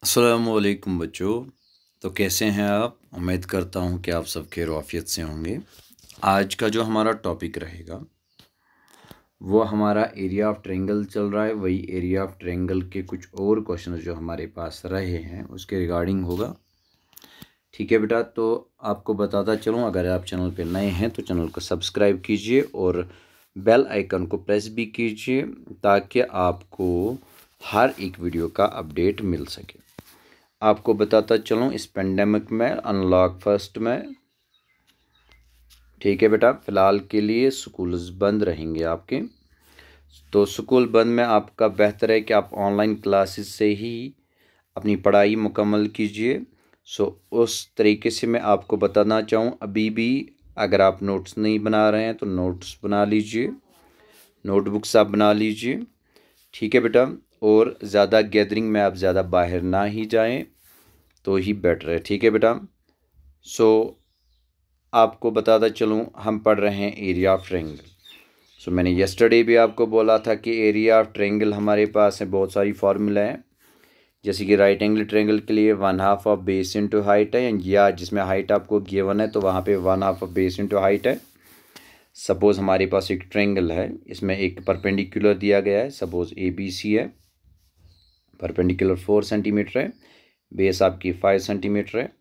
अस्सलामुअलैकुम बच्चों। तो कैसे हैं आप? उम्मीद करता हूं कि आप सब खैर आफियत से होंगे। आज का जो हमारा टॉपिक रहेगा वो हमारा एरिया ऑफ ट्रायंगल चल रहा है। वही एरिया ऑफ ट्रायंगल के कुछ और क्वेश्चन जो हमारे पास रहे हैं उसके रिगार्डिंग होगा। ठीक है बेटा, तो आपको बताता चलूँ, अगर आप चैनल पे नए हैं तो चैनल को सब्सक्राइब कीजिए और बेल आइकन को प्रेस भी कीजिए ताकि आपको हर एक वीडियो का अपडेट मिल सके। आपको बताता चलूँ, इस पेंडेमिक में अनलॉक फर्स्ट में, ठीक है बेटा, फ़िलहाल के लिए स्कूल्स बंद रहेंगे आपके। तो स्कूल बंद में आपका बेहतर है कि आप ऑनलाइन क्लासेस से ही अपनी पढ़ाई मुकम्मल कीजिए। उस तरीके से मैं आपको बताना चाहूँ, अभी भी अगर आप नोट्स नहीं बना रहे हैं तो नोट्स बना लीजिए, नोटबुक्स आप बना लीजिए। ठीक है बेटा, और ज़्यादा गैदरिंग में आप ज़्यादा बाहर ना ही जाएं तो ही बेटर है। ठीक है बेटा। आपको बताता चलूँ, हम पढ़ रहे हैं एरिया ऑफ ट्रायंगल। मैंने येस्टरडे भी आपको बोला था कि एरिया ऑफ ट्रायंगल हमारे पास है, बहुत सारी फार्मूला हैं। जैसे कि राइट एंगल ट्रायंगल के लिए 1/2 ऑफ बेस इंटू हाइट है, या जिसमें हाइट आपको गिवन है तो वहाँ पे 1/2 ऑफ बेस इंटू हाइट है। सपोज़ हमारे पास एक ट्रायंगल है, इसमें एक परपेंडिकुलर दिया गया है, सपोज़ ABC है, परपेंडिकुलर 4 सेंटीमीटर है, बेस आपकी 5 सेंटीमीटर है।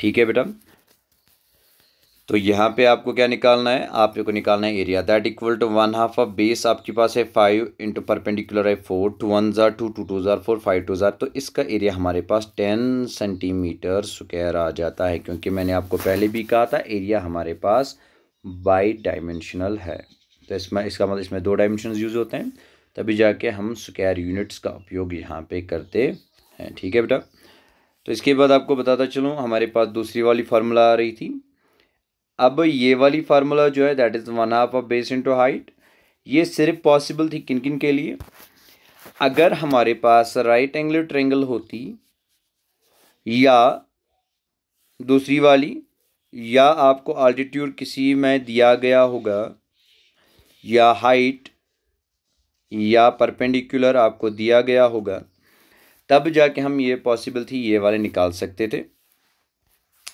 ठीक है बेटा, तो यहाँ पे आपको क्या निकालना है? आपको निकालना है area, that equal to 1/2 of base आपके पास है 5 इंटू परपेंडिकुलर है 4, 2 1 ज़ार 2, 2 2 ज़ार 4, 5 2 ज़ार। तो इसका एरिया हमारे पास 10 सेंटीमीटर स्क्वायर आ जाता है, क्योंकि मैंने आपको पहले भी कहा था एरिया हमारे पास बाई डायमेंशनल है। तो इसका मतलब इसमें 2 डायमेंशन यूज़ होते हैं, तभी जाके हम स्क्वायर यूनिट्स का उपयोग यहाँ पे करते हैं। ठीक है बेटा, तो इसके बाद आपको बताता चलूँ, हमारे पास दूसरी वाली फार्मूला आ रही थी। अब ये वाली फार्मूला जो है that is 1/2 of base into height, ये सिर्फ पॉसिबल थी किन किन के लिए? अगर हमारे पास राइट एंगल ट्रायंगल होती, या दूसरी वाली, या आपको अल्टीट्यूड किसी में दिया गया होगा, या हाइट या परपेंडिकुलर आपको दिया गया होगा, तब जाके हम ये पॉसिबल थी ये वाले निकाल सकते थे।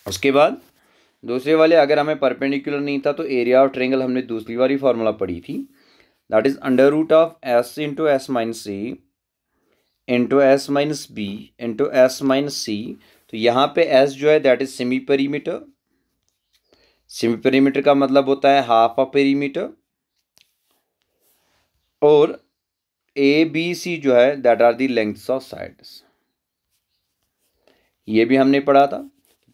उसके बाद दूसरे वाले अगर हमें परपेंडिकुलर नहीं था तो एरिया ऑफ ट्रायंगल हमने दूसरी वाली फार्मूला पढ़ी थी, that is under root of S into S minus C into S minus B into S minus C। तो यहाँ पे S जो है that is semi perimeter. Semi perimeter का मतलब होता है हाफ ऑफ पेरीमीटर। और ABC जो है that are the lengths of sides, ये भी हमने पढ़ा था।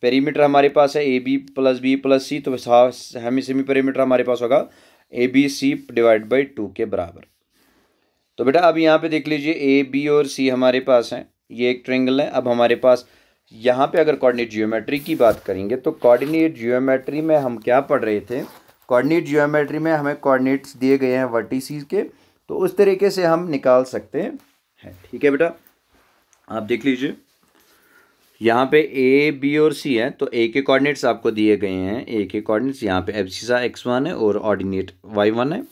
पेरीमीटर हमारे पास है AB plus B plus C, तो हमें सेमी पेरीमीटर हमारे पास होगा ABC डिवाइड बाई 2 के बराबर। तो बेटा अब यहाँ पे देख लीजिए AB और C हमारे पास हैं, ये एक ट्रायंगल है। अब हमारे पास यहाँ पे अगर कोऑर्डिनेट जियोमेट्री की बात करेंगे तो कोऑर्डिनेट जियोमेट्री में हम क्या पढ़ रहे थे? कोऑर्डिनेट जियोमेट्री में हमें कोऑर्डिनेट्स दिए गए हैं वर्टिसेस के, तो उस तरीके से हम निकाल सकते हैं। ठीक है बेटा, आप देख लीजिए यहाँ पे A B और C है, तो A के कोऑर्डिनेट्स आपको दिए गए हैं। A के कोऑर्डिनेट्स यहाँ पे एब्सिसा x1 है और ऑर्डिनेट y1 है।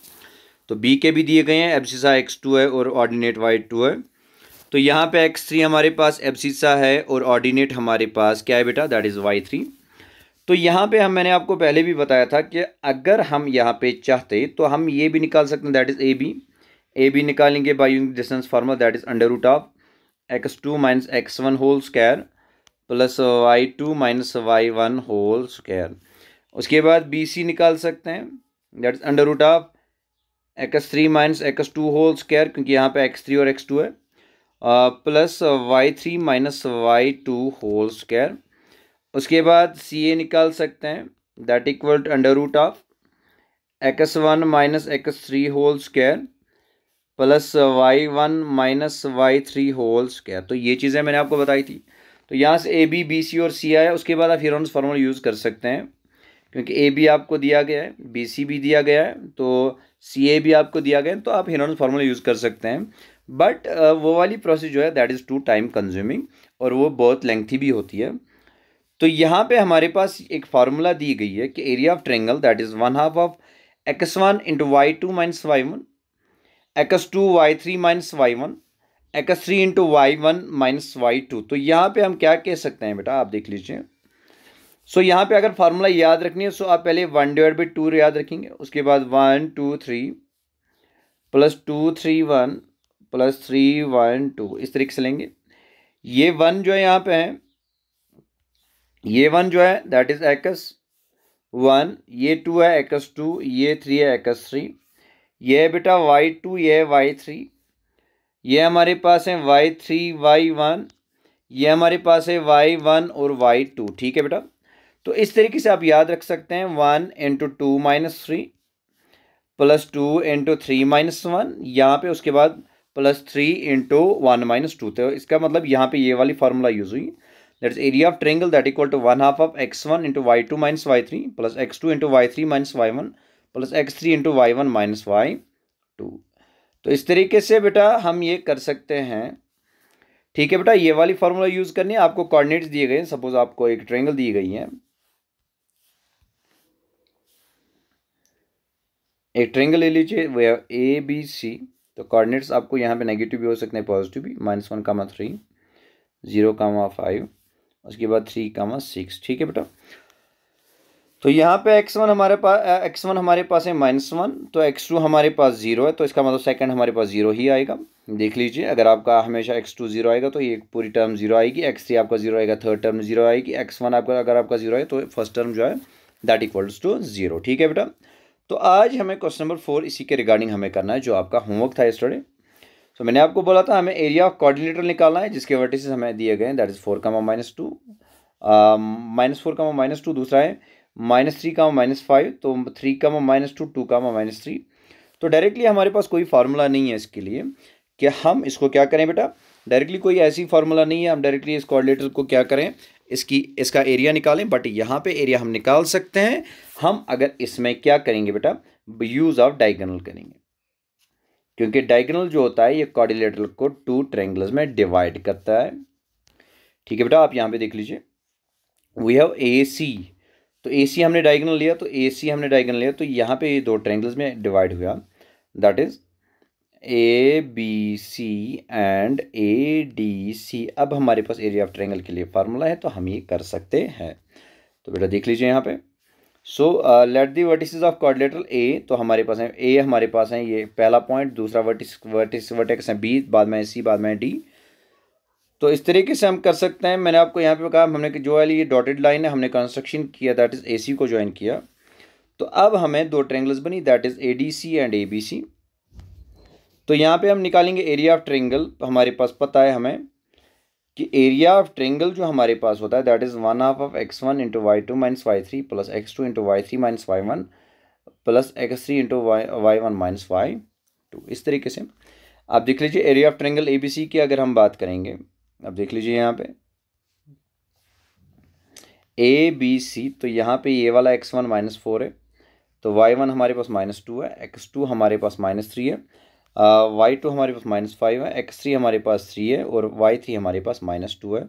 तो B के भी दिए गए हैं, एब्सिसा x2 है और ऑर्डिनेट y2 है। तो यहाँ पे x3 हमारे पास एब्सिसा है और ऑर्डिनेट हमारे पास क्या है बेटा? That is y3। तो यहाँ पे मैंने आपको पहले भी बताया था कि अगर हम यहाँ पे चाहते तो हम ये भी निकाल सकते हैं, दैट इज़ AB निकालेंगे by using distance formula, that is under root of x2 minus x1 whole square plus y2 minus y1 whole square. उसके बाद BC निकाल सकते हैं, that is under root of x3 minus x2 whole square, क्योंकि यहाँ पे x3 और x2 है, plus y3 minus y2 whole square. उसके बाद CA निकाल सकते हैं, that equal to under root of x1 minus x3 whole square plus y1 minus y3 whole square. तो ये चीज़ें मैंने आपको बताई थी। तो यहाँ से AB BC और C आया। उसके बाद आप हिरोन्स फार्मूला यूज़ कर सकते हैं, क्योंकि AB आपको दिया गया है, BC भी दिया गया है, तो CA भी आपको दिया गया है, तो आप हिरोन्स फार्मूला यूज़ कर सकते हैं। बट वो वाली प्रोसेस जो है that is too time consuming और वो बहुत लेंथी भी होती है। तो यहाँ पे हमारे पास एक फार्मूला दी गई है कि area of triangle that is 1/2 of x1 into y2 minus y1, x2 y3 minus y1, x3 into y1 minus y2। तो यहाँ पे हम क्या कह सकते हैं बेटा, आप देख लीजिए। सो यहाँ पे अगर फार्मूला याद रखनी है, सो आप पहले 1/2 याद रखेंगे, उसके बाद 1 2 3 प्लस 2 3 1 प्लस 3 1 2, इस तरीके से लेंगे। ये 1 जो है यहाँ पे है, ये 1 जो है दैट इज x1, ये 2 है x2, ये 3 है x3, ये है बेटा y2, ये है y3, ये हमारे पास है y3 y1, ये हमारे पास है y1 और y2। ठीक है बेटा, तो इस तरीके से आप याद रख सकते हैं 1 into 2 minus 3 plus 2 into 3 minus 1, यहाँ पे उसके बाद प्लस 3 इंटू 1 माइनस 2। तो इसका मतलब यहाँ पे ये वाली फार्मूला यूज हुई, that is area of triangle that equal to 1/2 of x1 into y2 minus y3 plus x2 into y3 minus y1 plus x3 into y1 minus y2। तो इस तरीके से बेटा हम ये कर सकते हैं। ठीक है बेटा, ये वाली फार्मूला यूज करनी है। आपको कोऑर्डिनेट्स दिए गए हैं, सपोज आपको एक ट्रायंगल दी गई है, एक ट्रायंगल ले लीजिए, वो ए बी सी। तो कोऑर्डिनेट्स आपको यहाँ पे नेगेटिव भी हो सकते हैं, पॉजिटिव भी, -1, 3, 0, 5, उसके बाद 3, 6। ठीक है बेटा, तो यहाँ पे x1 हमारे पास है -1, तो x2 हमारे पास 0 है, तो इसका मतलब सेकंड हमारे पास 0 ही आएगा। देख लीजिए, अगर आपका हमेशा x2 0 आएगा तो ये पूरी टर्म 0 आएगी, x3 आपका 0 आएगा, थर्ड टर्म 0 आएगी, x1 आपका अगर आपका 0 है तो फर्स्ट टर्म जो है दैट इक्वल्स टू 0। ठीक है बेटा, तो आज हमें क्वेश्चन नंबर 4 इसी के रिगार्डिंग हमें करना है, जो आपका होमवर्क था यस्टरडे। तो मैंने आपको बोला था हमें एरिया ऑफ कोऑर्डिनेटर निकालना है, जिसके वर्टिसेस हमें दिए गए हैं, दैट इज 4, -2, -4, -2। दूसरा है -3, -5, तो 3, -2, 2, -3। तो डायरेक्टली हमारे पास कोई फार्मूला नहीं है इसके लिए कि हम इसको क्या करें बेटा, डायरेक्टली कोई ऐसी फार्मूला नहीं है हम डायरेक्टली इस कोऑर्डिनेटर को क्या करें, इसका एरिया निकालें। बट यहाँ पे एरिया हम निकाल सकते हैं, हम अगर इसमें क्या करेंगे बेटा, यूज ऑफ डायगोनल करेंगे, क्योंकि डायगोनल जो होता है ये कोऑर्डिनेटर को 2 ट्रायंगल्स में डिवाइड करता है। ठीक है बेटा, आप यहाँ पे देख लीजिए, वी हैव ए सी, तो ए सी हमने डायगोनल लिया, तो ए सी हमने डायगोनल लिया, तो यहाँ पे ये 2 ट्रायंगल्स में डिवाइड हुआ, that is A B C and A D C. अब हमारे पास एरिया ऑफ ट्रायंगल के लिए फार्मूला है, तो हम ये कर सकते हैं। तो बेटा देख लीजिए यहाँ पे, so let the vertices of coordinator A, तो हमारे पास है ए, हमारे पास है ये पहला पॉइंट, दूसरा वर्टेक्स है बी, बाद में सी, बाद में डी। तो इस तरीके से हम कर सकते हैं। मैंने आपको यहाँ पे कहा हमने जो वाली ये डॉटेड लाइन है हमने कंस्ट्रक्शन किया, दैट इज ए सी को ज्वाइन किया। तो अब हमें 2 ट्रायंगल्स बनी, that is A D C and A B C. तो यहाँ पे हम निकालेंगे एरिया ऑफ ट्रायंगल। तो हमारे पास पता है हमें कि एरिया ऑफ ट्रायंगल जो हमारे पास होता है that is 1/2 of x1 into y2 minus y3 plus x2 into y3 minus y1 plus x3 into y1 minus y2। इस तरीके से आप देख लीजिए area of triangle A B C की अगर हम बात करेंगे, अब देख लीजिए यहाँ पे ए बी सी, तो यहाँ पे ये वाला x1 -4 है, तो y1 हमारे पास -2 है, x2 हमारे पास -3 है, y2 हमारे पास -5 है, x3 हमारे पास 3 है और y3 हमारे पास -2 है।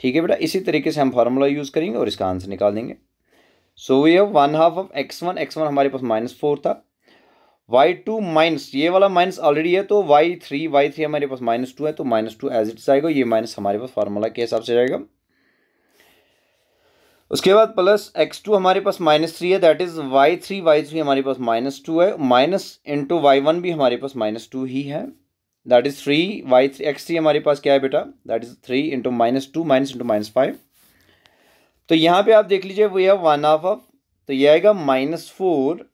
ठीक है बेटा, इसी तरीके से हम फार्मूला यूज़ करेंगे और इसका आंसर निकाल देंगे। So we have 1/2 of x1 हमारे पास -4 था, y2 माइनस, ये वाला माइनस ऑलरेडी है, तो y3 हमारे पास -2 है, तो -2 एज इट आएगा, ये माइनस हमारे पास फार्मूला के हिसाब से जाएगा। उसके बाद प्लस x2 हमारे पास -3 है, दैट इज y3 हमारे पास -2 है, माइनस इंटू y1 भी हमारे पास -2 ही है, दैट इज 3 x3 हमारे पास क्या है बेटा, that is 3 into -2 minus into -5। तो यहाँ पे आप देख लीजिए वो है 1/2 ऑफ, तो ये आएगा -4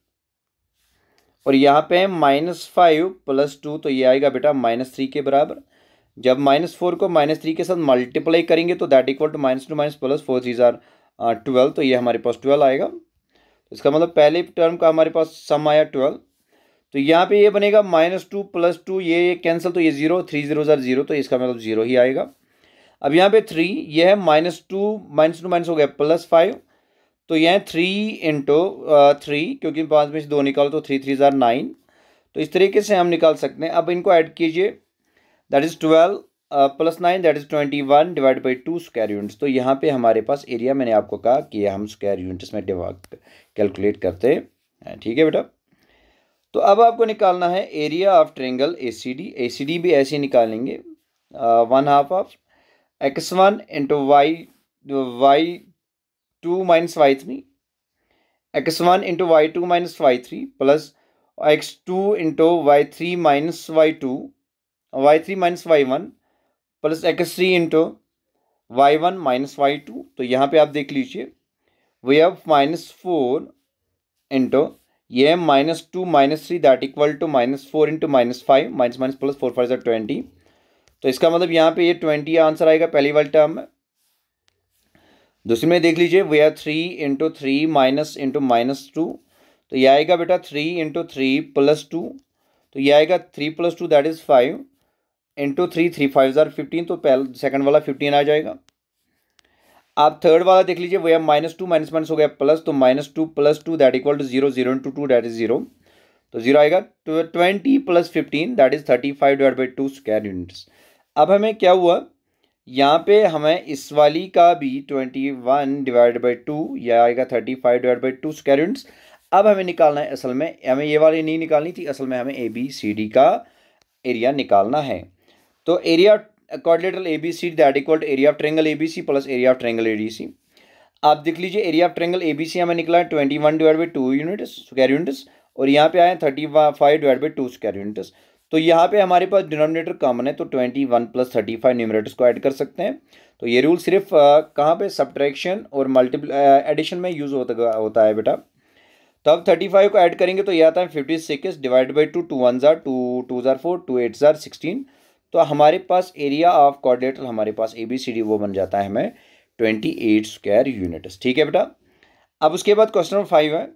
और यहाँ पे है -5 प्लस 2, तो ये आएगा बेटा -3 के बराबर। जब -4 को -3 के साथ मल्टीप्लाई करेंगे तो that equal to -2 plus 4 3 are 12, तो ये हमारे पास 12 आएगा। इसका मतलब पहले टर्म का हमारे पास सम आया 12, तो यहाँ पे ये बनेगा -2 प्लस 2, ये कैंसिल, तो ये 0, 3 0 0, तो इसका मतलब 0 ही आएगा। अब यहाँ पे 3, ये है -2 माइनस हो गया +5, तो यह है 3 इंटू 3, क्योंकि 5 में से 2 निकालो तो 3 3 आर 9, तो इस तरीके से हम निकाल सकते हैं। अब इनको ऐड कीजिए, that is 12 plus 9 that is 21 divide by 2 square units. तो यहाँ पे हमारे पास एरिया, मैंने आपको कहा कि हम स्क्वायर यूनिट्स में कैलकुलेट करते हैं। ठीक है बेटा, तो अब आपको निकालना है area of triangle A C D भी ऐसे निकालेंगे, one half of x1 into y2 minus y3, x1 into y2 minus y3 plus x2 into y3 minus y3 minus y1 plus x3 into y1 minus y2। तो यहाँ पे आप देख लीजिए we have -4 into ये -2 -3 that equal to -4 into -5 minus minus plus 4 5 20। तो इसका मतलब यहाँ पे ये 20 आंसर आएगा पहली वाली टर्म में। दूसरी में देख लीजिए we have 3 into 3 minus into -2। तो ये आएगा बेटा 3 इंटू 3 प्लस 2। तो ये आएगा 3 प्लस 2 दैट इज 5 इंटू 3 3 5 15। तो पहले सेकंड वाला 15 आ जाएगा। आप थर्ड वाला देख लीजिए वो -2 माइनस माइनस हो गया प्लस, तो -2 plus 2 that equal to 0 0 into 2 that is 0। तो 0 आएगा। 20 plus 15 that is 35 divide by 2 square units. अब हमें क्या हुआ, यहाँ पे हमें इस वाली का भी 21 डिवाइड बाई 2 यह आएगा 35 डिवाइड बाई 2 स्क्वायर यूनिट्स। अब हमें निकालना है, असल में हमें ये वाली नहीं निकालनी थी, असल में हमें ABCD का एरिया निकालना है। तो area quadrilateral ABCD that equal to area of triangle ABC plus area of triangle ADC। आप देख लीजिए एरिया ऑफ ट्रायंगल ABC हमें निकला है 21 divide by 2 units square units, और यहाँ पे आए 35 डिवाइड बाई 2 स्क्वायर यूनिट्स। तो यहाँ पे हमारे पास डिनोमिनेटर कॉमन है, तो 21 प्लस 35 न्यूमरेटर्स को ऐड कर सकते हैं। तो ये रूल सिर्फ कहाँ पे सब्ट्रैक्शन और मल्टीपल एडिशन में यूज़ होता है बेटा। तो अब 35 को ऐड करेंगे तो ये आता है 56 divide by 2, 2 1 jar 2 2 jar 4 2 8 jar 16। तो हमारे पास एरिया ऑफ क्वाड्रिलेटरल हमारे पास ABCD वो बन जाता है हमें 28 स्क्वायर यूनिट्स। ठीक है बेटा। अब उसके बाद क्वेश्चन नंबर 5 है।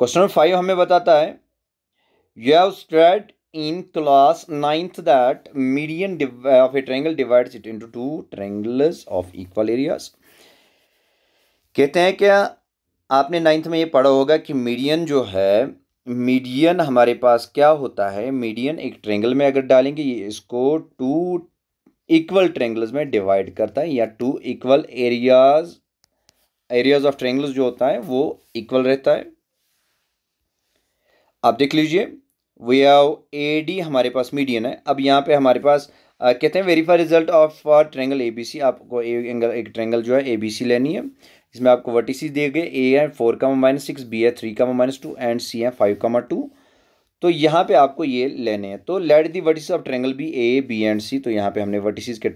क्वेश्चन नंबर 5 हमें बताता है you have studied in class 9th that median of A triangle divides it into 2 triangles of equal areas. कहते हैं क्या आपने 9th में ये पढ़ा होगा कि मीडियन जो है, मीडियन हमारे पास क्या होता है, मीडियन एक ट्रायंगल में अगर डालेंगे ये इसको 2 इक्वल ट्रायंगल्स में डिवाइड करता है, या 2 इक्वल एरियाज ऑफ ट्रायंगल्स जो होता है वो इक्वल रहता है। आप देख लीजिए वी हैव AD हमारे पास मीडियन है। अब यहाँ पे हमारे पास कहते हैं verify result of triangle ABC। आपको एक ट्रायंगल जो है ABC लेनी है, इसमें आपको वर्टिसेस दिए गए A है 4, -6, B है 3, -2 एंड C है 5, 2। तो यहाँ पे आपको ये लेने हैं। तो late the vertices of triangle भी A B एंड C। तो यहाँ पे हमने वर्टिसेस के एक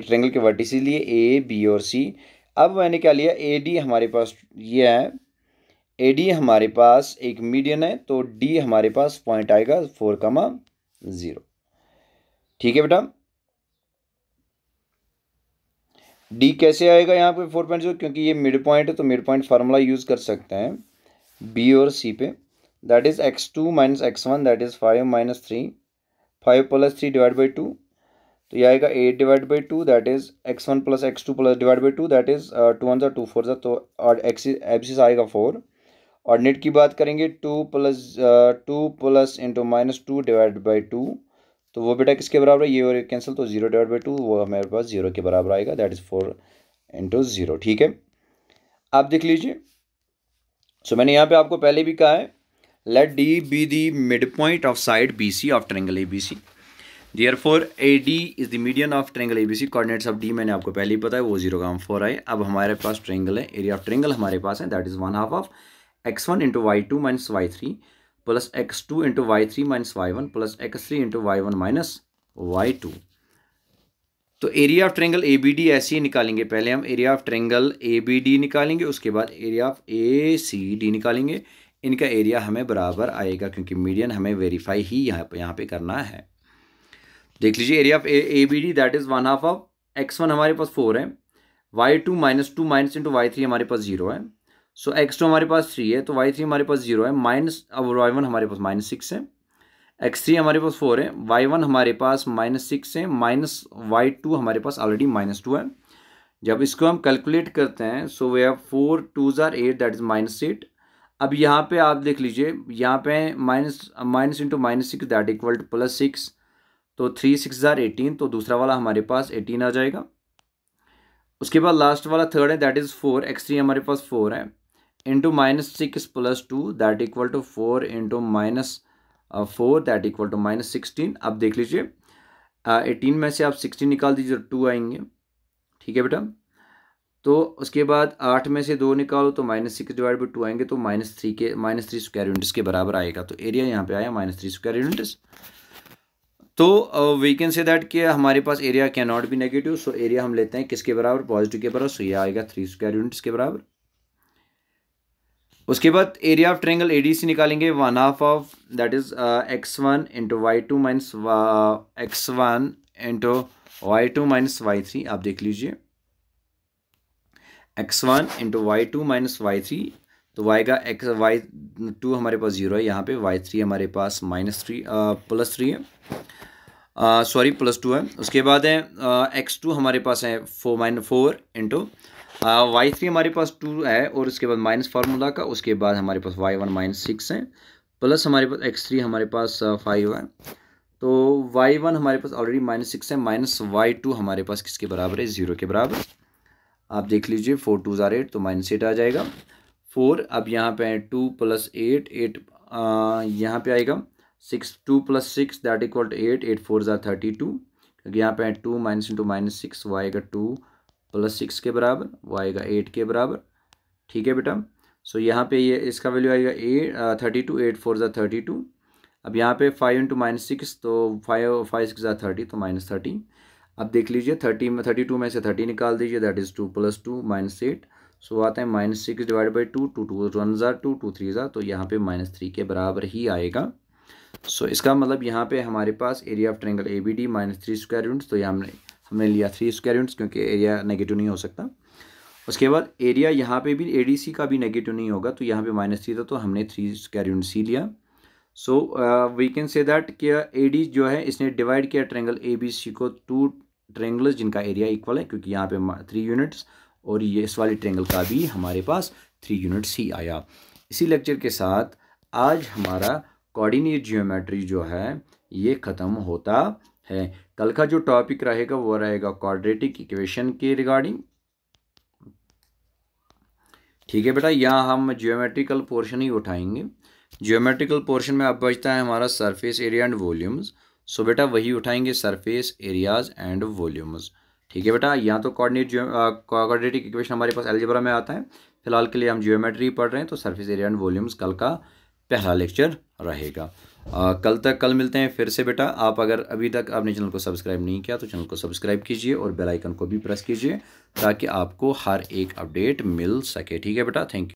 ट्रायंगल के वर्टिसेस लिए A B और C। अब मैंने क्या लिया, AD हमारे पास ये है, AD हमारे पास एक मीडियन है, तो D हमारे पास पॉइंट आएगा 4, 0। ठीक है बेटा। D कैसे आएगा यहाँ पे 4.0, क्योंकि ये मिड पॉइंट है तो मिड पॉइंट फार्मूला यूज़ कर सकते हैं B और C पे। That is x2 minus x1 that is 5 - 3 5 plus 3 divide by 2। तो ये आएगा 8 divide by 2 that is x1 plus x2 plus divide by 2 that is 2 1 2 4 तो और एब्सिस आएगा 4। और नेट की बात करेंगे 2 प्लस इंटू -2 डिवाइड बाई 2। तो वो बेटा किसके बराबर है, ये और कैंसिल, तो 0 डिवाइड बाई 2 वो हमारे पास 0 के बराबर आएगा, दैट इज 4 इंटू 0। ठीक है। आप देख लीजिए सो मैंने यहाँ पे आपको पहले भी कहा है let D be the mid point of side BC of triangle ABC। Therefore AD is the median of triangle ABC। Coordinates of D मैंने आपको पहले ही पता है वो 0, 4 आए। अब हमारे पास ट्रायंगल है, एरिया ऑफ ट्रायंगल हमारे पास है that is 1/2 of x1 into y2 minus y3 plus x2 into y3 minus y1 plus x3 into y1 minus y2। तो एरिया ऑफ ट्रायंगल ABD ऐसे ही निकालेंगे। पहले हम एरिया ऑफ ट्रायंगल ABD निकालेंगे, उसके बाद एरिया ऑफ ACD निकालेंगे। इनका एरिया हमें बराबर आएगा क्योंकि मीडियन हमें वेरीफाई ही यहाँ पे करना है। देख लीजिए area of ABD that is 1/2 of x1 हमारे पास 4 है, y2 -2 माइनस इंटू y3 हमारे पास 0 है, सो x2 हमारे पास 3 है, तो y3 हमारे पास 0 है, माइनस अब y1 हमारे पास -6 है, x3 हमारे पास 4 है, y1 हमारे पास -6 है, माइनस y2 हमारे पास ऑलरेडी -2 है। जब इसको हम कैलकुलेट करते हैं सो वे हैव 4 2 जार 8 दैट इज -8। अब यहाँ पे आप देख लीजिए यहाँ पे minus into -6 that equal to +6, तो 3 6 जार 18, तो दूसरा वाला हमारे पास 18 आ जाएगा। उसके बाद लास्ट वाला थर्ड है दैट इज 4, x3 हमारे पास 4 है, into -6 + 2 that equal to 4 into 4 that equal to -16। अब देख लीजिए 18 में से आप 16 निकाल दीजिए, 2 आएंगे। ठीक है बेटा, तो उसके बाद 8 में से 2 निकालो तो -6 डिवाइड बाई 2 आएंगे, तो -3 स्क्वायर यूनिट्स के बराबर आएगा। तो एरिया यहाँ पे आया -3 स्क्वायर यूनिट्स। तो वी कैन से दैट कि हमारे पास area can not be negative, so area हम लेते हैं किसके बराबर, पॉजिटिव के बराबर। सो ये आएगा 3 स्क्वायर यूनिट्स के बराबर। उसके बाद एरिया ऑफ ट्रायंगल एडीसी निकालेंगे, 1/2 of that is x1 into y2 minus x1 into y2 minus y3। आप देख लीजिए x1 into y2 minus y3, तो y का y2 हमारे पास 0 है यहाँ पे, y3 हमारे पास +3 है, सॉरी +2 है। उसके बाद है x2 हमारे पास है 4 इंटू y3 हमारे पास 2 है, और उसके बाद माइनस फार्मूला का, उसके बाद हमारे पास y1 -6 है, प्लस हमारे पास x3 हमारे पास 5 है। तो y1 हमारे पास ऑलरेडी -6 है, माइनस y2 हमारे पास किसके बराबर है, 0 के बराबर। आप देख लीजिए 4 2 ज़ार 8, तो -8 आ जाएगा 4। अब यहाँ पे है 2 + 8 8 यहाँ पे आएगा 6, 2 + 6 दैट इक्वल टू 8, 8 4 ज़ार 32, क्योंकि यहाँ पे है 2 -6 y का 2 + 6 के बराबर, y का 8 के बराबर। ठीक है बेटा, सो यहाँ पे ये इसका वैल्यू आएगा 32, 8 4 ज़ार 32। अब यहाँ पे 5 × -6, तो 5 6 ज़ार 30, तो -30। अब देख लीजिए 32 में से 30 निकाल दीजिए, दैट इज़ 2 + 2 -8, सो आता है -6 डिवाइड बाई 2, 2 2 1 ज़ार 2, 2 3 ज़ार, तो यहाँ पे -3 के बराबर ही आएगा। सो इसका मतलब यहाँ पे हमारे पास area of triangle ABD -3 square units, तो यहाँ हमने लिया 3 स्क्वायर यूनिट्स क्योंकि एरिया नेगेटिव नहीं हो सकता। उसके बाद एरिया यहाँ पे भी ADC का भी नेगेटिव नहीं होगा, तो यहाँ पे -3 था, तो हमने 3 स्क्वायर यूनिट्स ही लिया। So we can say that कि AD जो है इसने डिवाइड किया ट्रायंगल ABC को 2 ट्रायंगल्स जिनका एरिया इक्वल है, क्योंकि यहाँ पे 3 यूनिट्स, और ये इस वाली ट्रायंगल का भी हमारे पास 3 यूनिट्स ही आया। इसी लेक्चर के साथ आज हमारा कोऑर्डिनेट जियोमेट्री जो है ये ख़त्म होता है। कल का जो टॉपिक रहेगा वो रहेगा क्वाड्रेटिक इक्वेशन के रिगार्डिंग। ठीक है बेटा, यहाँ हम जियोमेट्रिकल पोर्शन ही उठाएंगे। जियोमेट्रिकल पोर्शन में अब बचता है हमारा सरफेस एरिया एंड वॉल्यूम्स, सो बेटा वही उठाएंगे, सरफेस एरियाज एंड वॉल्यूम्स। ठीक है बेटा, यहाँ तो क्वाड्रेटिक इक्वेशन हमारे पास अलजेब्रा में आता है, फिलहाल के लिए हम जियोमेट्री पढ़ रहे हैं, तो सरफेस एरिया एंड वॉल्यूम्स कल का पहला लेक्चर रहेगा। कल मिलते हैं फिर से बेटा। आप अगर अभी तक आपने चैनल को सब्सक्राइब नहीं किया तो चैनल को सब्सक्राइब कीजिए और बेल आइकन को भी प्रेस कीजिए, ताकि आपको हर एक अपडेट मिल सके। ठीक है बेटा, थैंक यू।